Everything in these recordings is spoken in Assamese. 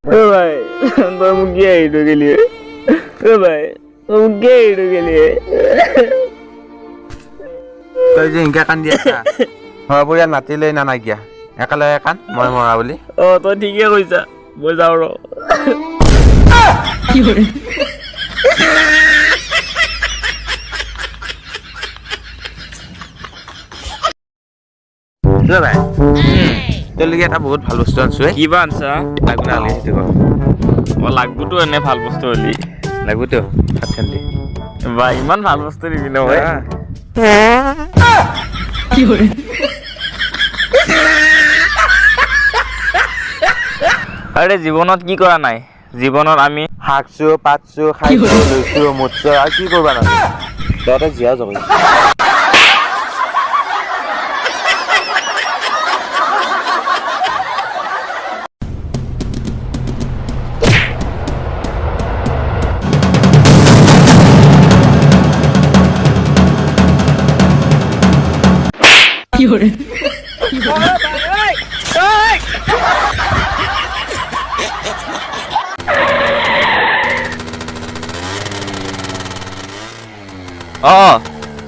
ভাই তোর মুখ গিয়ে এইটো গেলিয়ে ভাই তোর মুখ গিয়ে এইটো গেলিয়ে তই যে ইনকা কান্দি আছা হয় পৰিয়াল মাতিলে না নাইকিয়া একেলগে কান মই মৰা বুলি তই ঠিকে কৈছা মই যাওঁ ৰ ভাই তোলৈকে এটা বহুত ভাল বস্তু আনছো কিবা আনছা লাগব নালাগে সেইটো লাগবতো এনে ভাল বস্তু হ'লি লাগবতো ভাত খান্দি বা ইমান ভাল বস্তু দিবি নহয় আৰে জীৱনত কি কৰা নাই জীৱনত আমি শাকছো পাতছো খাইছো লৈছো মুতছো আৰু কি কৰবা নালাগে তহঁতে জীয়া যাব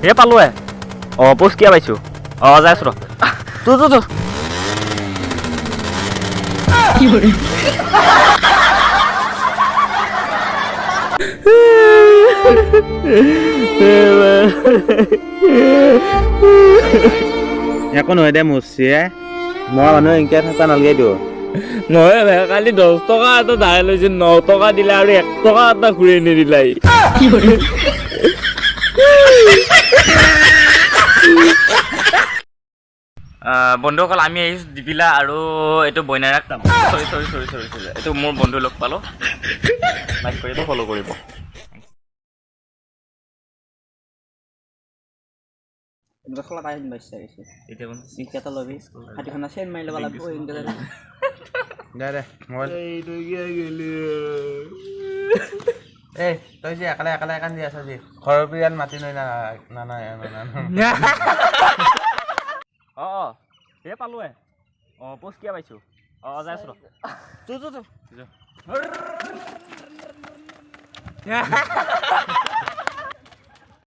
হে পালো পোষ্ট কিয় পাইছো যাই আছো ৰ একো নহয় দে মুচি মই মানুহ এনেকৈ থকা নালাগে দিওঁ নহয় ভাই কালি 10 টকা এটা ধাৰে লৈছিল 9 টকা দিলে আৰু 1 টকা এটা ঘূৰাই নিদিলাই বন্ধুসকল আমি আহিছোঁ দীপিলা আৰু এইটো বইনাৰাক চৰি এইটো মোৰ বন্ধু লগ পালোঁ লাইক কৰিব ফ'ল' কৰিব তই যে একেলে কান্দি আছ যে ঘৰৰ পৰিয়াল মাতি নৈ না হে পালো পোষ্ট কিয় পাইছো যাই আছো ৰ